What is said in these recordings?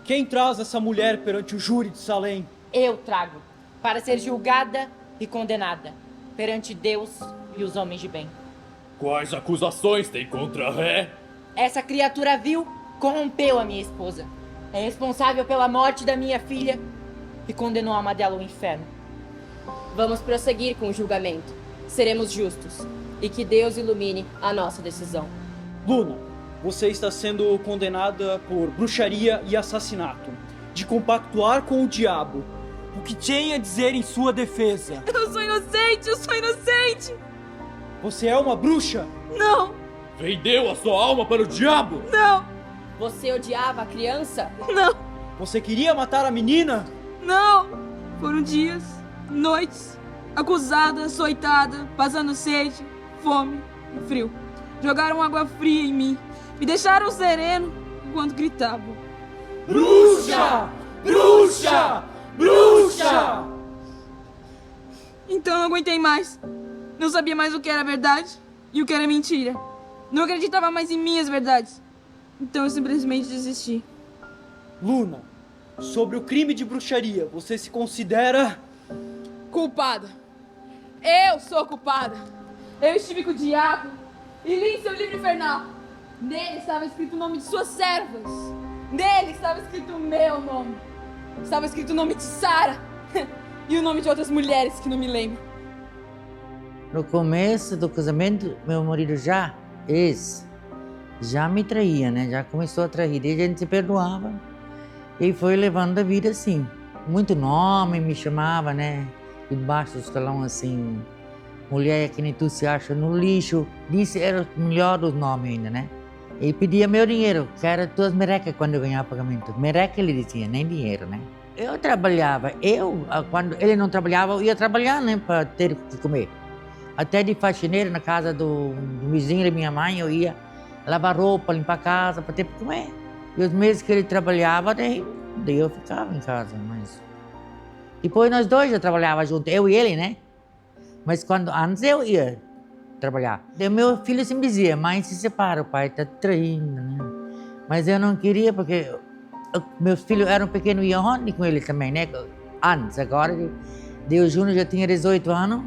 Quem traz essa mulher perante o júri de Salém? Eu trago, para ser julgada e condenada perante Deus e os homens de bem. Quais acusações tem contra a ré? Essa criatura vil corrompeu a minha esposa. É responsável pela morte da minha filha e condenou a alma dela ao inferno. Vamos prosseguir com o julgamento. Seremos justos. E que Deus ilumine a nossa decisão. Luna, você está sendo condenada por bruxaria e assassinato, de compactuar com o diabo. O que tem a dizer em sua defesa? Eu sou inocente! Você é uma bruxa? Não, Vendeu a sua alma para o diabo? não, Você odiava a criança? não, Você queria matar a menina? não! Foram dias, noites, acusada, açoitada, passando sede, fome e frio. Jogaram água fria em mim, me deixaram sereno enquanto gritavam. Bruxa! Bruxa! Bruxa! Então eu não aguentei mais. Não sabia mais o que era verdade e o que era mentira. Não acreditava mais em minhas verdades. Então eu simplesmente desisti. Luna, sobre o crime de bruxaria, você se considera... Culpada. Eu sou culpada. Eu estive com o diabo e li em seu livro infernal. Nele estava escrito o nome de suas servas. Nele estava escrito o meu nome. Estava escrito o nome de Sara e o nome de outras mulheres que não me lembro. No começo do casamento, meu marido já me traía, né? Já começou a trair. E a gente se perdoava. E foi levando a vida assim. Muito nome me chamava, né? Debaixo do escalão, assim. Mulher que nem tu se acha no lixo. Disse era o melhor dos nomes ainda, né? E pedia meu dinheiro, que era tuas merecas quando eu ganhava pagamento. Mereca ele dizia, nem dinheiro, né? Eu trabalhava. Quando ele não trabalhava, eu ia trabalhar, né? Para ter o que comer. Até de faxineira na casa do vizinho da minha mãe, eu ia lavar roupa, limpar a casa, para ter para comer. E os meses que ele trabalhava, daí eu ficava em casa, mas... Depois nós dois já trabalhávamos juntos, eu e ele, né? Mas antes eu ia trabalhar. Daí meu filho sempre dizia, mãe, se separa, o pai está traindo, né? Mas eu não queria, porque meus filhos eram pequenos e iam onde com ele também, né? Antes, agora, o Júnior já tinha 18 anos.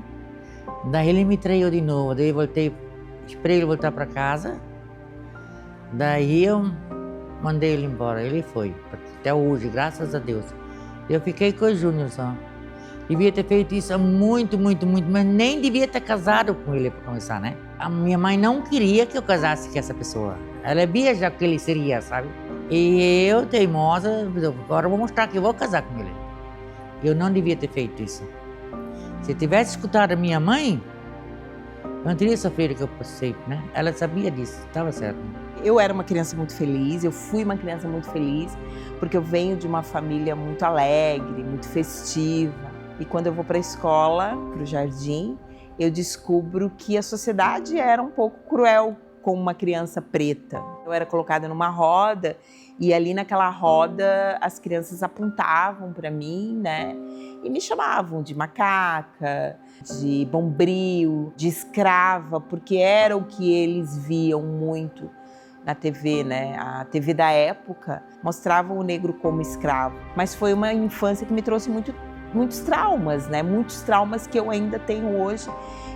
Daí ele me traiu de novo, daí eu voltei, esperei ele voltar para casa. Daí eu mandei ele embora, ele foi, até hoje, graças a Deus. Eu fiquei com o Júnior só. Devia ter feito isso há muito, mas nem devia ter casado com ele para começar, né? A minha mãe não queria que eu casasse com essa pessoa. Ela via já que ele seria, sabe? E eu, teimosa, agora eu vou mostrar que eu vou casar com ele. Eu não devia ter feito isso. Se eu tivesse escutado a minha mãe, eu não teria sofrido o que eu passei, né? Ela sabia disso, estava certo. Eu era uma criança muito feliz, eu fui uma criança muito feliz, porque eu venho de uma família muito alegre, muito festiva. E quando eu vou para a escola, para o jardim, eu descubro que a sociedade era um pouco cruel com uma criança preta. Eu era colocada numa roda e ali naquela roda as crianças apontavam para mim, né? E me chamavam de macaca, de bombril, de escrava, porque era o que eles viam muito na TV, né? A TV da época mostrava o negro como escravo. Mas foi uma infância que me trouxe muitos traumas, né? Muitos traumas que eu ainda tenho hoje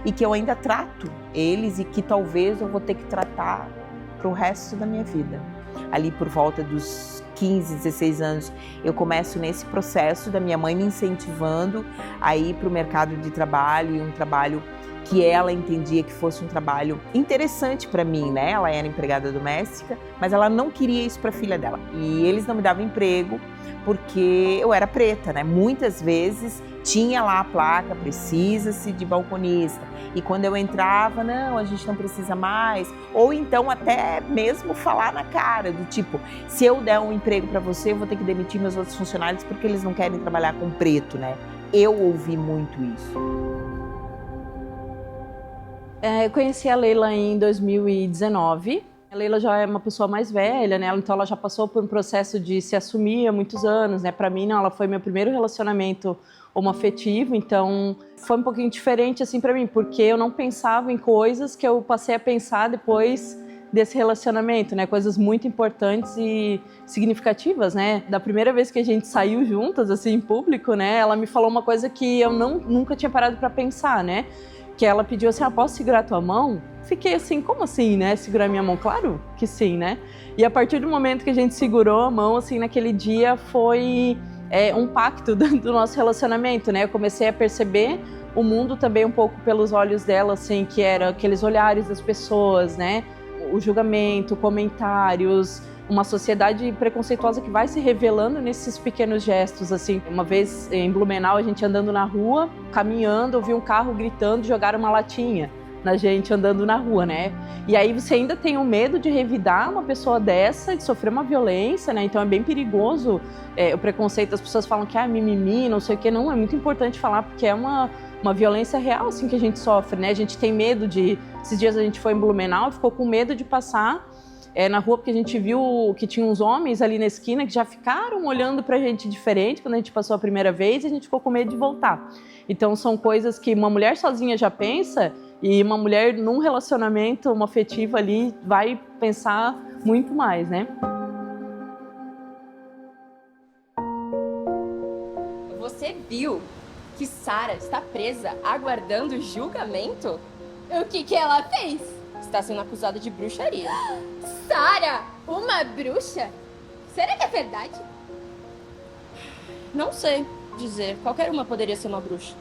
e que eu ainda trato eles e que talvez eu vou ter que tratar para o resto da minha vida. Ali por volta dos 15, 16 anos, eu começo nesse processo da minha mãe me incentivando a ir para o mercado de trabalho, e um trabalho que ela entendia que fosse um trabalho interessante para mim, né? Ela era empregada doméstica, mas ela não queria isso para a filha dela. E eles não me davam emprego porque eu era preta, né? Muitas vezes tinha lá a placa, precisa-se de balconista. E quando eu entrava, não, a gente não precisa mais. Ou então até mesmo falar na cara, do tipo, se eu der um emprego para você, eu vou ter que demitir meus outros funcionários porque eles não querem trabalhar com preto, né? Eu ouvi muito isso. Eu conheci a Leila em 2019. A Leila já é uma pessoa mais velha, né? Então ela já passou por um processo de se assumir há muitos anos, né? Para mim, não, ela foi meu primeiro relacionamento homoafetivo, então foi um pouquinho diferente assim para mim, porque eu não pensava em coisas que eu passei a pensar depois desse relacionamento, né? Coisas muito importantes e significativas, né? Da primeira vez que a gente saiu juntas, assim, em público, né? Ela me falou uma coisa que eu nunca tinha parado para pensar, né? Que ela pediu assim, posso segurar tua mão? Fiquei assim, como assim, né? Segurar minha mão? Claro que sim, né? E a partir do momento que a gente segurou a mão, assim, naquele dia foi um pacto do nosso relacionamento, né? Eu comecei a perceber o mundo também um pouco pelos olhos dela, assim, que era aqueles olhares das pessoas, né? O julgamento, comentários, uma sociedade preconceituosa que vai se revelando nesses pequenos gestos, assim. Uma vez em Blumenau, a gente andando na rua, caminhando, ouvi um carro gritando, jogaram uma latinha na gente andando na rua, né? E aí você ainda tem o medo de revidar uma pessoa dessa, de sofrer uma violência, né? Então é bem perigoso o preconceito. As pessoas falam que mimimi, não sei o quê. Não, é muito importante falar, porque é uma violência real, assim, que a gente sofre, né? A gente tem medo de... Esses dias a gente foi em Blumenau e ficou com medo de passar na rua, porque a gente viu que tinha uns homens ali na esquina que já ficaram olhando pra gente diferente quando a gente passou a primeira vez, e a gente ficou com medo de voltar. Então são coisas que uma mulher sozinha já pensa, e uma mulher num relacionamento, uma afetivo ali, vai pensar muito mais, né? Você viu que Sara está presa aguardando julgamento? O que ela fez? Está sendo acusada de bruxaria. Sara, uma bruxa? Será que é verdade? Não sei dizer. Qualquer uma poderia ser uma bruxa.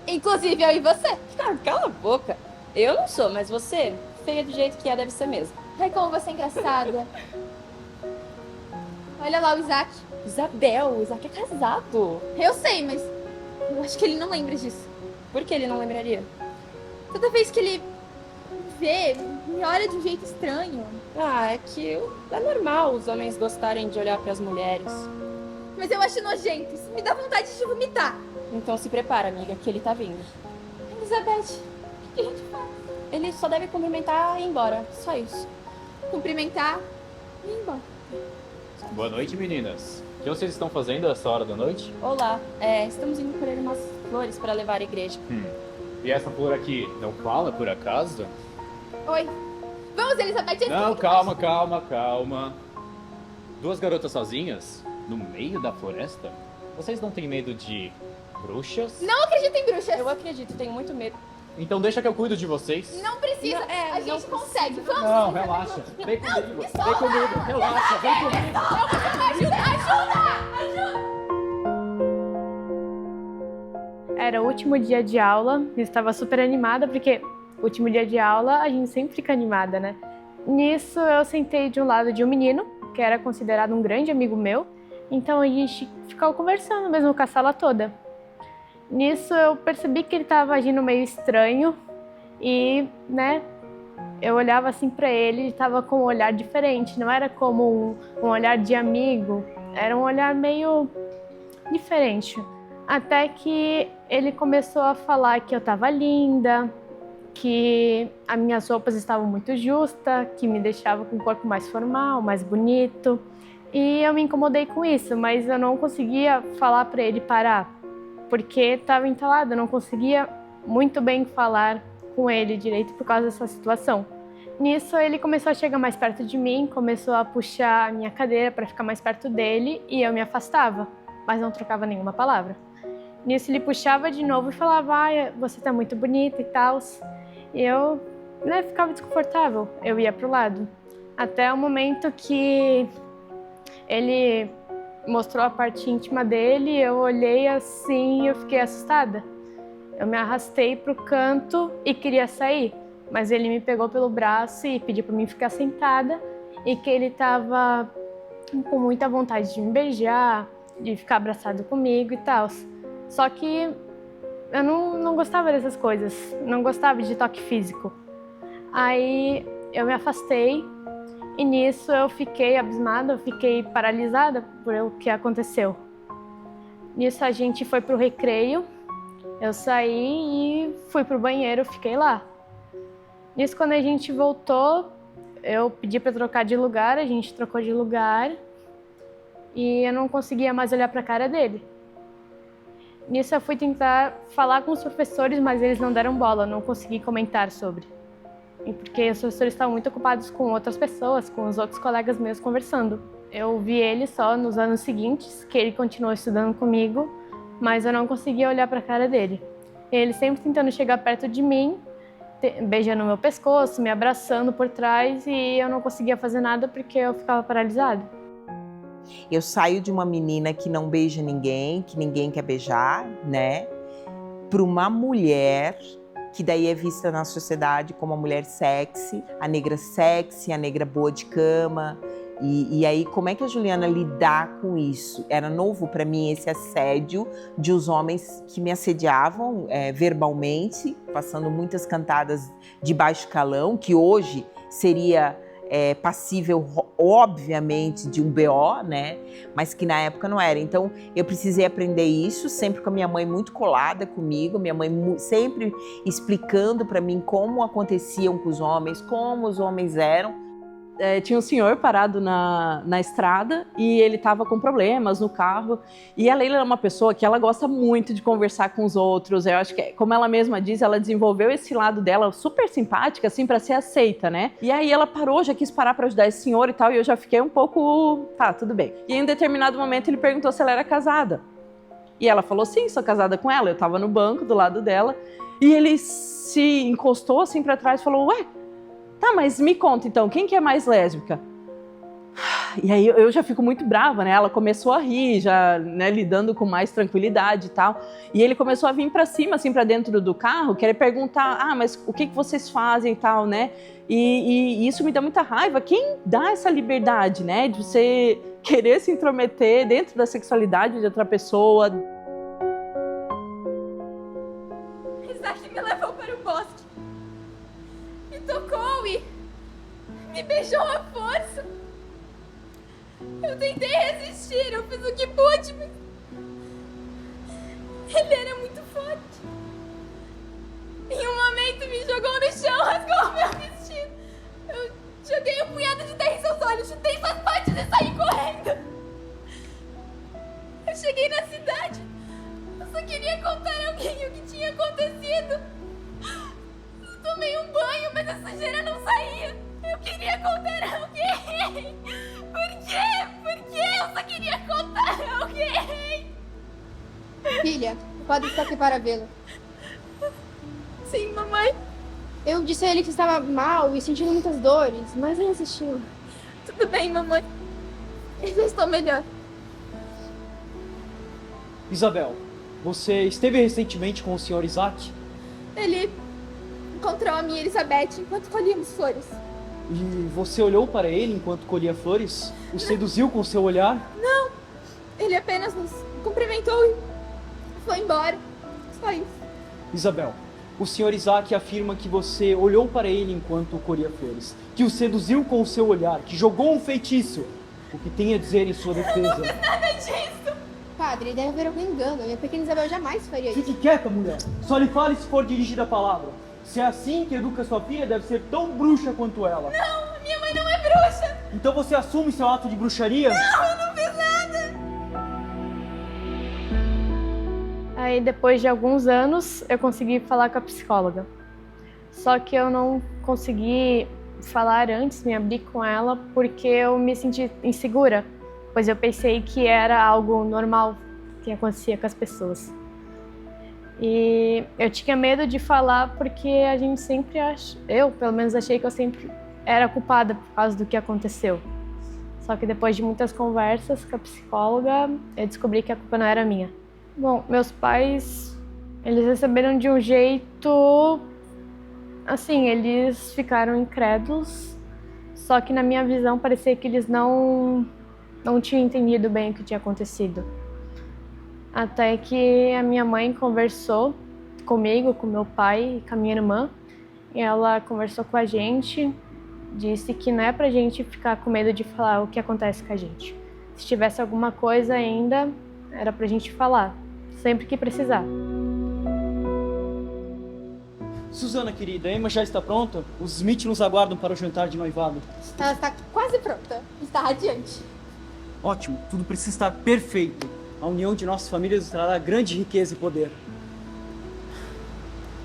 Inclusive eu e você. Cala a boca. Eu não sou, mas você, feia do jeito que é, deve ser mesmo. Ai, como você é engraçada. Olha lá o Isaac. Isabel, o Isaac é casado. Eu sei, mas eu acho que ele não lembra disso. Por que ele não lembraria? Toda vez que ele vê, me olha de um jeito estranho. É que é normal os homens gostarem de olhar para as mulheres. Mas eu acho nojento, isso me dá vontade de vomitar. Então se prepara, amiga, que ele tá vindo. Elizabeth, o que a gente faz? Ele só deve cumprimentar e ir embora, só isso. Cumprimentar e ir embora. Boa noite, meninas. O que vocês estão fazendo a essa hora da noite? Olá, estamos indo colher umas flores para levar à igreja. E essa flor aqui não fala, por acaso? Oi. Vamos, Elizabeth. Não, calma. Duas garotas sozinhas? No meio da floresta? Vocês não têm medo de bruxas? Não acredito em bruxas. Eu acredito, tenho muito medo. Então deixa que eu cuido de vocês. Não precisa, a gente consegue. Vamos. Não, relaxa. Vem comigo, relaxa, vem comigo. Ajuda! Era o último dia de aula, eu estava super animada, porque último dia de aula a gente sempre fica animada, né? Nisso eu sentei de um lado de um menino, que era considerado um grande amigo meu, então a gente ficava conversando mesmo com a sala toda. Nisso eu percebi que ele estava agindo meio estranho e, né, eu olhava assim para ele e estava com um olhar diferente, não era como um olhar de amigo, era um olhar meio diferente. Até que ele começou a falar que eu estava linda, que as minhas roupas estavam muito justas, que me deixava com o corpo mais formal, mais bonito. E eu me incomodei com isso, mas eu não conseguia falar para ele parar, porque estava entalado, eu não conseguia muito bem falar com ele direito por causa dessa situação. Nisso ele começou a chegar mais perto de mim, começou a puxar a minha cadeira para ficar mais perto dele e eu me afastava, mas não trocava nenhuma palavra. Nisso ele puxava de novo e falava, você tá muito bonita e tal. E eu, ficava desconfortável, eu ia pro lado. Até o momento que ele mostrou a parte íntima dele, eu olhei assim e eu fiquei assustada. Eu me arrastei pro canto e queria sair, mas ele me pegou pelo braço e pediu para mim ficar sentada e que ele estava com muita vontade de me beijar, de ficar abraçado comigo e tal. Só que eu não gostava dessas coisas, não gostava de toque físico. Aí eu me afastei e nisso eu fiquei abismada, eu fiquei paralisada por o que aconteceu. Nisso a gente foi pro recreio, eu saí e fui pro banheiro, fiquei lá. Nisso quando a gente voltou, eu pedi para trocar de lugar, a gente trocou de lugar e eu não conseguia mais olhar para a cara dele. Nisso eu fui tentar falar com os professores, mas eles não deram bola, não consegui comentar sobre. e porque os professores estavam muito ocupados com outras pessoas, com os outros colegas meus conversando. Eu vi ele só nos anos seguintes, que ele continuou estudando comigo, mas eu não conseguia olhar para a cara dele. Ele sempre tentando chegar perto de mim, beijando meu pescoço, me abraçando por trás, e eu não conseguia fazer nada porque eu ficava paralisada. Eu saio de uma menina que não beija ninguém, que ninguém quer beijar, né? Para uma mulher que daí é vista na sociedade como a mulher sexy, a negra boa de cama. E aí, como é que a Juliana lidar com isso? Era novo para mim esse assédio de os homens que me assediavam verbalmente, passando muitas cantadas de baixo calão, que hoje seria passível, obviamente, de um BO, né? Mas que na época não era. Então, eu precisei aprender isso, sempre com a minha mãe muito colada comigo, minha mãe sempre explicando para mim como aconteciam com os homens, como os homens eram. Tinha um senhor parado na estrada e ele estava com problemas no carro. E a Leila é uma pessoa que ela gosta muito de conversar com os outros. Eu acho que, como ela mesma diz, ela desenvolveu esse lado dela super simpática, assim, para ser aceita, né? E aí ela parou, já quis parar para ajudar esse senhor e tal, e eu já fiquei um pouco... Tá, tudo bem. E em um determinado momento ele perguntou se ela era casada. E ela falou, sim, sou casada com ela. Eu estava no banco do lado dela. E ele se encostou assim para trás e falou, ué, tá, mas me conta então, quem que é mais lésbica? E aí eu já fico muito brava, né? Ela começou a rir, já, né, lidando com mais tranquilidade e tal. E ele começou a vir pra cima, assim, pra dentro do carro, querer perguntar, mas o que vocês fazem e tal, né? E isso me dá muita raiva. Quem dá essa liberdade, né? De você querer se intrometer dentro da sexualidade de outra pessoa. Isaac me levou para o bosque. Me tocou e me beijou à força. Eu tentei resistir, eu fiz o que pude, mas ele era muito forte. Em um momento me jogou no chão, rasgou meu vestido. Eu joguei um punhado de terra em seus olhos, chutei suas partes e saí correndo. Eu cheguei na cidade. Eu só queria contar a alguém o que tinha acontecido. Eu tomei um banho, mas a sujeira não saía. Eu queria contar a alguém. Por quê? Por quê? Eu só queria contar a alguém. Filha, o padre está aqui para vê-la. Sim, mamãe. Eu disse a ele que estava mal e sentindo muitas dores, mas não insistiu. Tudo bem, mamãe. Eu já estou melhor. Isabel, você esteve recentemente com o Sr. Isaac? Ele encontrou a minha Elizabeth enquanto colhíamos flores. E você olhou para ele enquanto colhia flores? O seduziu com seu olhar? Não, ele apenas nos cumprimentou e foi embora. Só isso. Isabel, o Sr. Isaac afirma que você olhou para ele enquanto colhia flores, que o seduziu com o seu olhar, que jogou um feitiço. O que tem a dizer em sua defesa? Eu não fiz nada disso! Padre, deve haver algum engano. Minha pequena Isabel jamais faria isso. Fique quieta, mulher. Só lhe fale se for dirigida a palavra. Se é assim que educa sua filha, deve ser tão bruxa quanto ela. Não, minha mãe não é bruxa! Então você assume seu ato de bruxaria? Não, eu não fiz nada! Aí depois de alguns anos eu consegui falar com a psicóloga. Só que eu não consegui falar antes, me abrir com ela, porque eu me senti insegura. Pois eu pensei que era algo normal que acontecia com as pessoas. E eu tinha medo de falar porque a gente sempre acha... Eu, pelo menos, achei que eu sempre era culpada por causa do que aconteceu. Só que depois de muitas conversas com a psicóloga, eu descobri que a culpa não era minha. Bom, meus pais, eles receberam de um jeito... Assim, eles ficaram incrédulos. Só que na minha visão parecia que eles não tinham entendido bem o que tinha acontecido. Até que a minha mãe conversou comigo, com meu pai e com a minha irmã. E ela conversou com a gente, disse que não é pra gente ficar com medo de falar o que acontece com a gente. Se tivesse alguma coisa ainda, era pra gente falar, sempre que precisar. Suzana, querida, a Emma já está pronta? Os Smith nos aguardam para o jantar de noivado. Ela está quase pronta. Está radiante. Ótimo, tudo precisa estar perfeito. A união de nossas famílias nos trará grande riqueza e poder.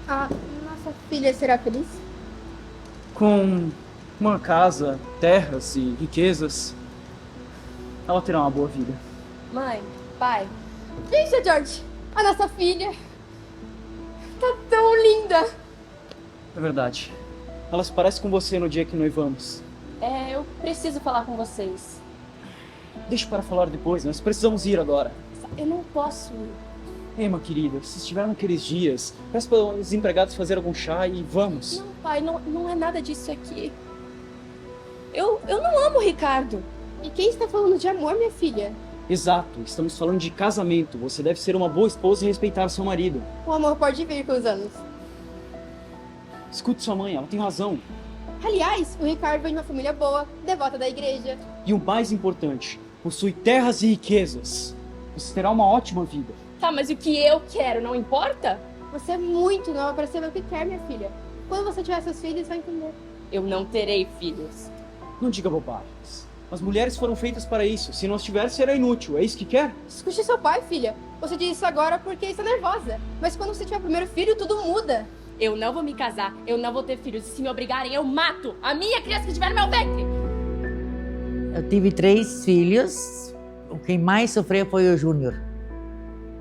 A nossa filha será feliz? Com uma casa, terras e riquezas, ela terá uma boa vida. Mãe, pai, Deixa, George. A nossa filha tá tão linda. É verdade. Ela se parece com você no dia que noivamos. eu preciso falar com vocês. Deixa para falar depois, nós precisamos ir agora. Eu não posso ir. Emma, querida, se estiver naqueles dias, peça para os empregados fazer algum chá e vamos. Não, pai, não é nada disso aqui. Eu não amo o Ricardo. E quem está falando de amor, minha filha? Exato, estamos falando de casamento. Você deve ser uma boa esposa e respeitar seu marido. O amor pode vir com os anos. Escute sua mãe, ela tem razão. Aliás, o Ricardo vem de uma família boa, devota da igreja. E o mais importante, possui terras e riquezas. Você terá uma ótima vida. Tá, mas o que eu quero não importa? Você é muito nova para saber o que quer, minha filha. Quando você tiver seus filhos, vai entender. Eu não terei filhos. Não diga bobagens. As mulheres foram feitas para isso. Se não as tiver, será inútil. É isso que quer? Escute seu pai, filha. Você diz isso agora porque está nervosa. Mas quando você tiver o primeiro filho, tudo muda. Eu não vou me casar, eu não vou ter filhos. E se me obrigarem, eu mato a minha criança que estiver no meu ventre. Eu tive 3 filhos. Quem mais sofreu foi o Júnior,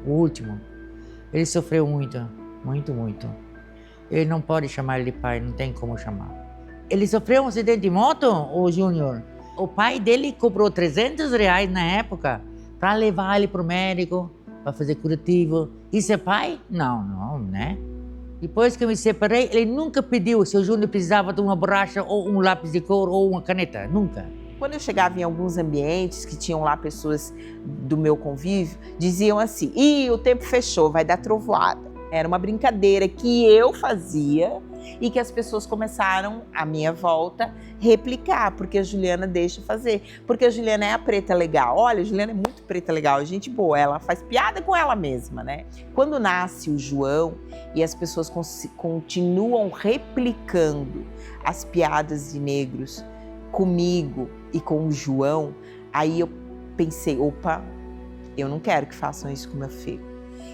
o último. Ele sofreu muito, muito, muito. Ele não pode chamar ele de pai, não tem como chamar. Ele sofreu um acidente de moto, o Júnior. O pai dele cobrou R$300 na época para levar ele pro médico, para fazer curativo. Isso é pai? Não, né? Depois que eu me separei, ele nunca pediu se o Júnior precisava de uma borracha ou um lápis de cor ou uma caneta, nunca. Quando eu chegava em alguns ambientes que tinham lá pessoas do meu convívio, diziam assim, o tempo fechou, vai dar trovoada. Era uma brincadeira que eu fazia e que as pessoas começaram, à minha volta, replicar, porque a Juliana deixa fazer. Porque a Juliana é a preta legal. Olha, a Juliana é muito preta legal, gente boa, ela faz piada com ela mesma, né? Quando nasce o João e as pessoas continuam replicando as piadas de negros comigo e com o João, aí eu pensei, opa, eu não quero que façam isso com meu filho.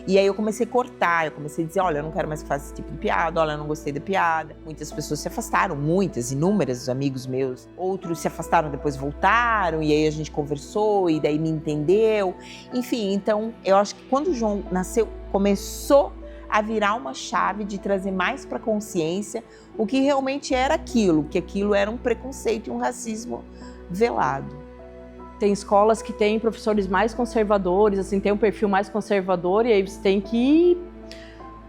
E aí eu comecei a cortar, eu comecei a dizer, olha, eu não quero mais que faça esse tipo de piada, olha, eu não gostei da piada. Muitas pessoas se afastaram, muitas, inúmeros amigos meus. Outros se afastaram, depois voltaram, e aí a gente conversou, e daí me entendeu. Enfim, então, eu acho que quando o João nasceu, começou a virar uma chave de trazer mais para a consciência o que realmente era aquilo, que aquilo era um preconceito e um racismo velado. Tem escolas que têm professores mais conservadores, assim, tem um perfil mais conservador e aí você tem que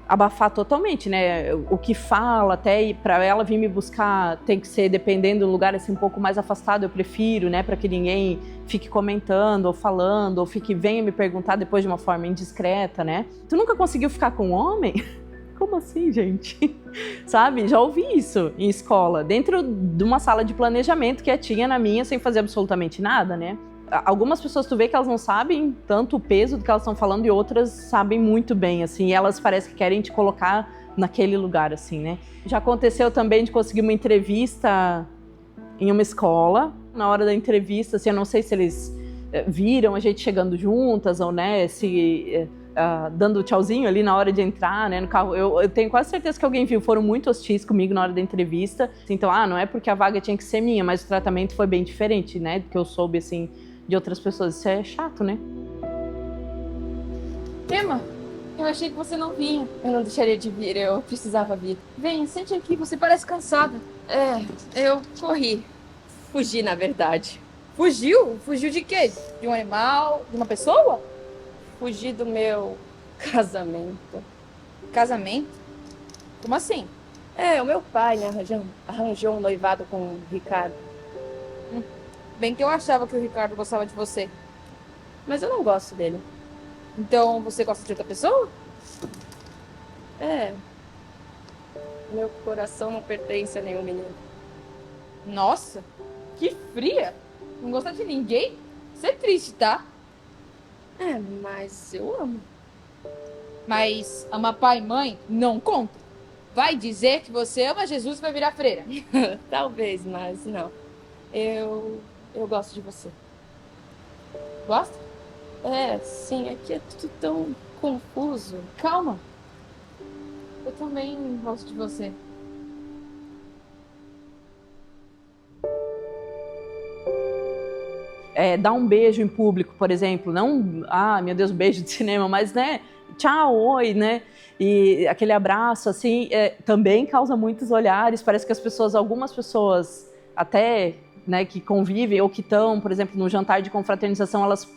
abafar totalmente, né? O que fala, até para ela vir me buscar, tem que ser, dependendo do lugar, assim, um pouco mais afastado, eu prefiro, né? Para que ninguém fique comentando ou falando, ou venha me perguntar depois de uma forma indiscreta, né? Tu nunca conseguiu ficar com um homem? Como assim, gente? Sabe? Já ouvi isso em escola, dentro de uma sala de planejamento quietinha na minha, sem fazer absolutamente nada, né? Algumas pessoas tu vê que elas não sabem tanto o peso do que elas estão falando e outras sabem muito bem, assim, e elas parecem que querem te colocar naquele lugar, assim, né? Já aconteceu também de conseguir uma entrevista em uma escola, na hora da entrevista, assim, eu não sei se eles viram a gente chegando juntas ou, né, se... dando tchauzinho ali na hora de entrar, né, no carro. Eu tenho quase certeza que alguém viu, foram muito hostis comigo na hora da entrevista. Então, não é porque a vaga tinha que ser minha, mas o tratamento foi bem diferente, né, do que eu soube, assim, de outras pessoas. Isso é chato, né? Emma, eu achei que você não vinha. Eu não deixaria de vir, eu precisava vir. Vem, sente aqui, você parece cansada. Eu corri. Fugi, na verdade. Fugiu? Fugiu de quê? De um animal? De uma pessoa? Fugi do meu casamento. Casamento? Como assim? O meu pai me arranjou um noivado com o Ricardo. Bem que eu achava que o Ricardo gostava de você. Mas eu não gosto dele. Então você gosta de outra pessoa? Meu coração não pertence a nenhum menino. Nossa, que fria! Não gosta de ninguém? Isso é triste, tá? Mas eu amo. Mas amar pai e mãe não conta. Vai dizer que você ama Jesus e vai virar freira. Talvez, mas não. Eu gosto de você. Gosta? Sim, aqui é tudo tão confuso. Calma. Eu também gosto de você. dar um beijo em público, por exemplo, não, meu Deus, beijo de cinema, mas, né, tchau, oi, né, e aquele abraço, assim, também causa muitos olhares, parece que algumas pessoas, até, né, que convivem ou que estão, por exemplo, no jantar de confraternização, elas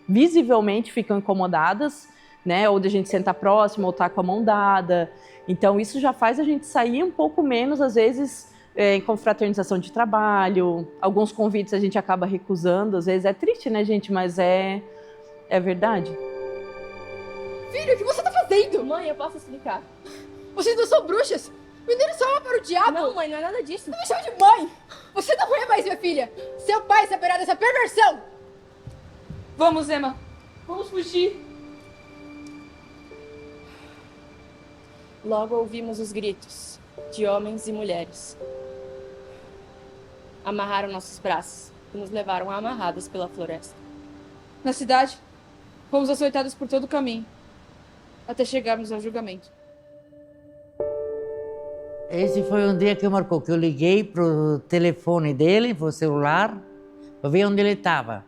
visivelmente ficam incomodadas, né, ou de a gente sentar próximo, ou estar com a mão dada, então isso já faz a gente sair um pouco menos, às vezes, em confraternização de trabalho, alguns convites a gente acaba recusando, às vezes é triste, né, gente, mas é verdade. Filho, o que você tá fazendo? Mãe, eu posso explicar. Vocês não são bruxas? Venderam sua alma para o diabo? Não, mãe, não é nada disso. Não me chama de mãe! Você não é mais minha filha! Seu pai saberá dessa perversão! Vamos, Emma. Vamos fugir. Logo ouvimos os gritos de homens e mulheres. Amarraram nossos braços e nos levaram amarradas pela floresta. Na cidade, fomos açoitados por todo o caminho, até chegarmos ao julgamento. Esse foi um dia que marcou, que eu liguei pro telefone dele, pro celular, para ver onde ele estava.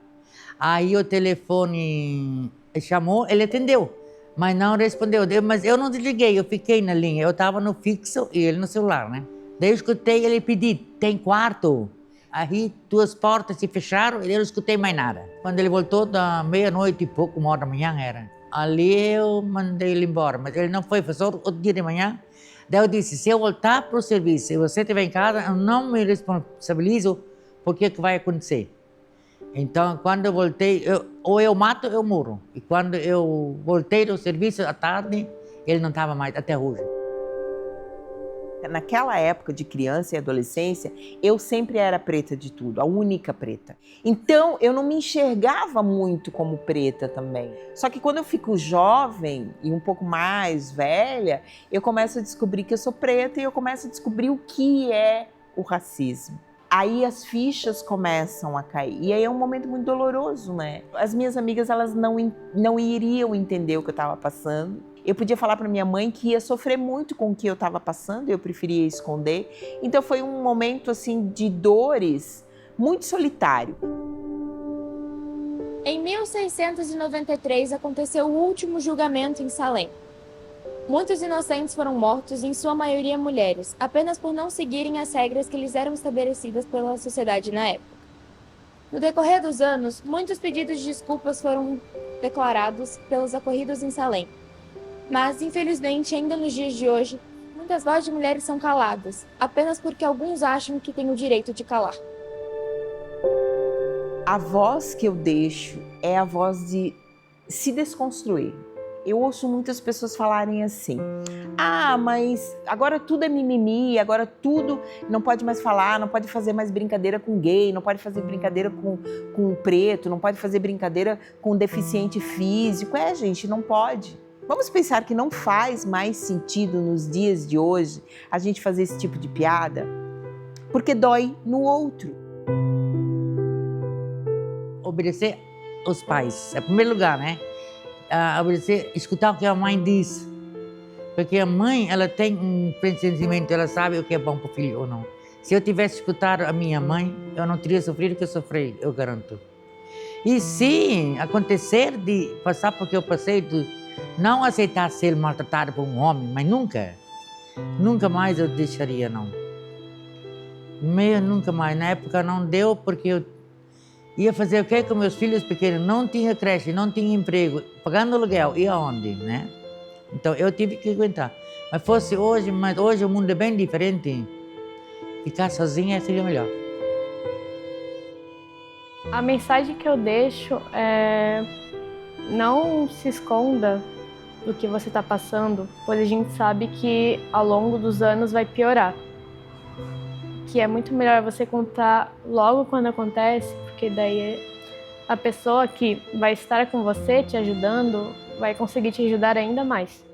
Aí o telefone chamou, ele atendeu, mas não respondeu. Mas eu não desliguei, eu fiquei na linha. Eu estava no fixo e ele no celular, né? Daí eu escutei ele pedir, tem quarto? Aí 2 portas se fecharam e eu não escutei mais nada. Quando ele voltou da meia-noite e pouco, 1h da manhã era. Ali eu mandei ele embora, mas ele não foi só outro dia de manhã. Daí eu disse, se eu voltar para o serviço e você estiver em casa, eu não me responsabilizo por que vai acontecer. Então, quando eu voltei, ou eu mato ou eu morro. E quando eu voltei do serviço à tarde, ele não estava mais, até hoje. Naquela época de criança e adolescência, eu sempre era preta de tudo, a única preta. Então, eu não me enxergava muito como preta também. Só que quando eu fico jovem e um pouco mais velha, eu começo a descobrir que eu sou preta e eu começo a descobrir o que é o racismo. Aí as fichas começam a cair. E aí é um momento muito doloroso, né? As minhas amigas, elas não iriam entender o que eu estava passando. Eu podia falar para minha mãe que ia sofrer muito com o que eu estava passando, eu preferia esconder. Então foi um momento assim de dores muito solitário. Em 1693 aconteceu o último julgamento em Salem. Muitos inocentes foram mortos, em sua maioria mulheres, apenas por não seguirem as regras que lhes eram estabelecidas pela sociedade na época. No decorrer dos anos, muitos pedidos de desculpas foram declarados pelos ocorridos em Salem. Mas, infelizmente, ainda nos dias de hoje, muitas vozes de mulheres são caladas, apenas porque alguns acham que têm o direito de calar. A voz que eu deixo é a voz de se desconstruir. Eu ouço muitas pessoas falarem assim, mas agora tudo é mimimi, agora tudo não pode mais falar, não pode fazer mais brincadeira com gay, não pode fazer brincadeira com preto, não pode fazer brincadeira com deficiente físico. Gente, não pode. Vamos pensar que não faz mais sentido nos dias de hoje a gente fazer esse tipo de piada, porque dói no outro. Obedecer aos pais, em primeiro lugar, né? Obedecer, escutar o que a mãe diz. Porque a mãe, ela tem um pressentimento, ela sabe o que é bom para o filho ou não. Se eu tivesse escutado a minha mãe, eu não teria sofrido o que eu sofri, eu garanto. E se acontecer de passar por que eu passei, de não aceitar ser maltratado por um homem, mas nunca mais eu deixaria, não. Nunca mais. Na época não deu, porque eu ia fazer o quê com meus filhos pequenos? Não tinha creche, não tinha emprego, pagando aluguel, e aonde, né? Então eu tive que aguentar. Mas fosse hoje, mas hoje o mundo é bem diferente. Ficar sozinha seria melhor. A mensagem que eu deixo é: não se esconda do que você está passando, pois a gente sabe que ao longo dos anos vai piorar. Que é muito melhor você contar logo quando acontece, porque daí a pessoa que vai estar com você, te ajudando, vai conseguir te ajudar ainda mais.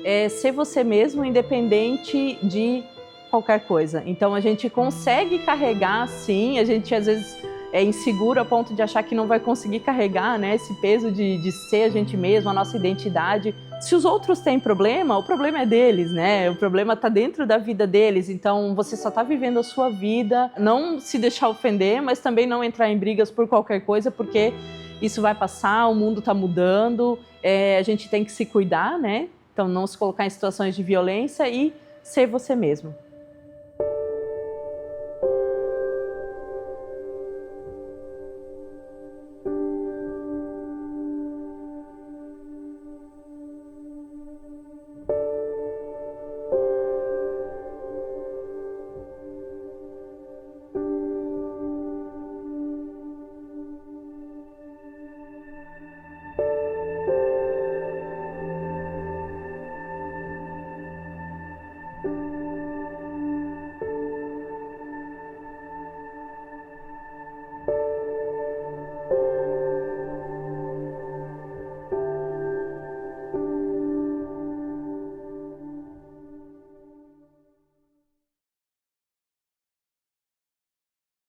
É ser você mesmo, independente de qualquer coisa. Então a gente consegue carregar, sim, a gente às vezes é inseguro a ponto de achar que não vai conseguir carregar, né, esse peso de ser a gente mesmo, a nossa identidade. Se os outros têm problema, o problema é deles, né? O problema está dentro da vida deles. Então, você só está vivendo a sua vida, não se deixar ofender, mas também não entrar em brigas por qualquer coisa, porque isso vai passar, o mundo está mudando, a gente tem que se cuidar, né? Então, não se colocar em situações de violência e ser você mesmo.